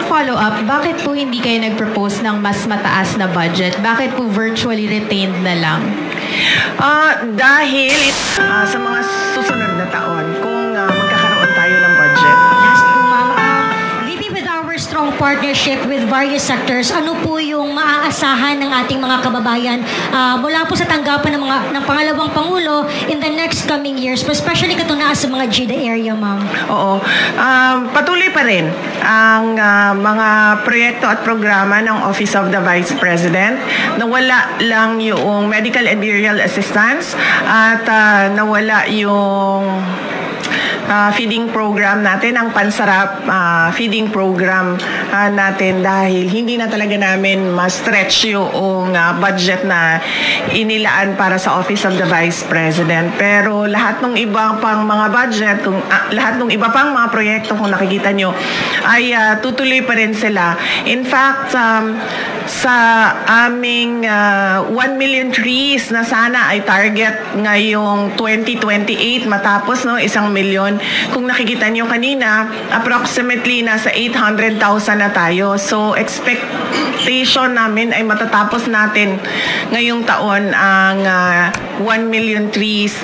follow-up, bakit po hindi kayo nag-propose ng mas mataas na budget? Bakit po virtually retained na lang? Dahil sa mga susunod na taon, kung magkakaroon tayo ng budget. Last po, ma'am. VP, with our strong partnership with various sectors, ano po yung maaasahan ng ating mga kababayan mula po sa tanggapan ng pangalawang Pangulo in the next coming years, especially katunaas sa mga GIDA area, ma'am? Oo. Patuloy pa rin ang mga proyekto at programa ng Office of the Vice President. Nawala lang yung medical and burial assistance at nawala yung feeding program natin, ang pansarap feeding program natin dahil hindi na talaga namin ma-stretch yung budget na inilaan para sa Office of the Vice President. Pero lahat ng iba pang mga budget, lahat ng iba pang mga proyekto kung nakikita nyo, ay tutuloy pa rin sila. In fact, sa aming 1 million trees na sana ay target ngayong 2028 matapos 1 million. Kung nakikita niyo kanina, approximately nasa 800,000 na tayo. So expectation namin ay matatapos natin ngayong taon ang 1 million trees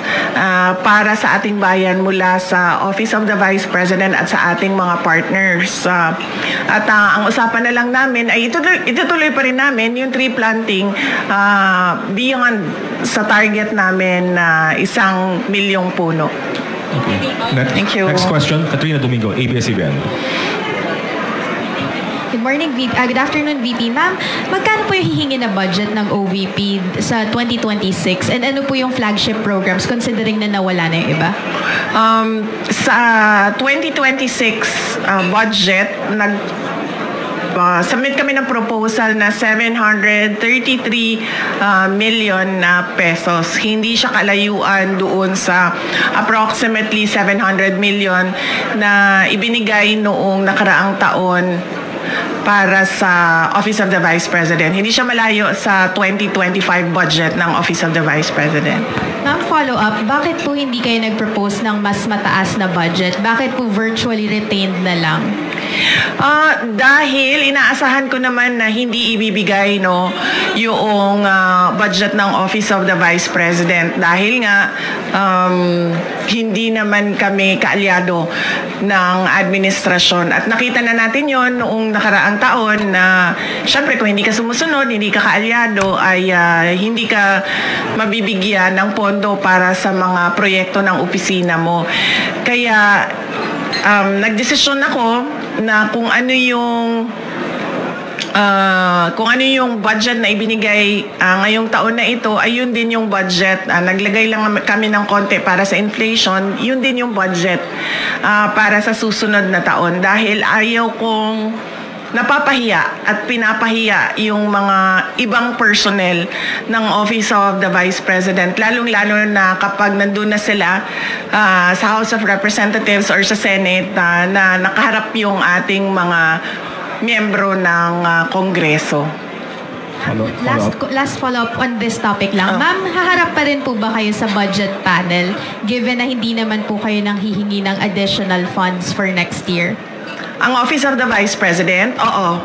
para sa ating bayan mula sa Office of the Vice President at sa ating mga partners. At ang usapan na lang namin ay itutuloy pa rin namin yung tree planting beyond sa target namin na 1 milyong puno. Okay. Thank you. Next question, Katrina Domingo, ABS-CBN. Good morning, VP. Good afternoon, VP. Ma'am, magkano po yung hihingi na budget ng OVP sa 2026? And ano po yung flagship programs considering na nawala na yung iba? Sa 2026 budget, submit kami ng proposal na 733 million pesos. Hindi siya kalayuan doon sa approximately 700 million na ibinigay noong nakaraang taon para sa Office of the Vice President. Hindi siya malayo sa 2025 budget ng Office of the Vice President. Ma'am, follow-up, bakit po hindi kayo nag-propose ng mas mataas na budget? Bakit po virtually retained na lang? Dahil inaasahan ko naman na hindi ibibigay yung budget ng Office of the Vice President dahil nga hindi naman kami kaalyado ng administrasyon at nakita na natin yon noong nakaraang taon na syempre kung hindi ka sumusunod, hindi ka kaalyado ay hindi ka mabibigyan ng pondo para sa mga proyekto ng opisina mo. Kaya nagdesisyon ako na kung ano yung budget na ibinigay ngayong taon na ito, ay yun din yung budget. Naglagay lang kami ng konti para sa inflation, yun din yung budget para sa susunod na taon. Dahil ayaw kong napapahiya at pinapahiya yung mga ibang personnel ng Office of the Vice President, lalong-lalo na kapag nandun na sila sa House of Representatives or sa Senate na nakaharap yung ating mga miyembro ng Kongreso. Last follow-up on this topic lang. Ma'am, haharap pa rin po ba kayo sa budget panel given na hindi naman po kayo nang hihingi ng additional funds for next year? Ang Office of the Vice President, oo.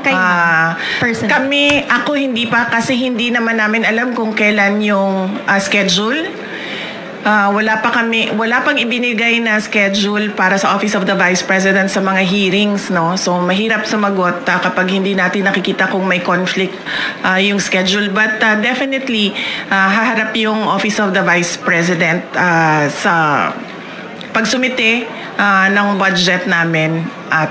Ako hindi pa kasi hindi naman namin alam kung kailan yung schedule. Wala pang ibinigay na schedule para sa Office of the Vice President sa mga hearings, no? So mahirap sumagot kapag hindi natin nakikita kung may conflict yung schedule. But definitely haharap yung Office of the Vice President sa pagsumite ng budget namin at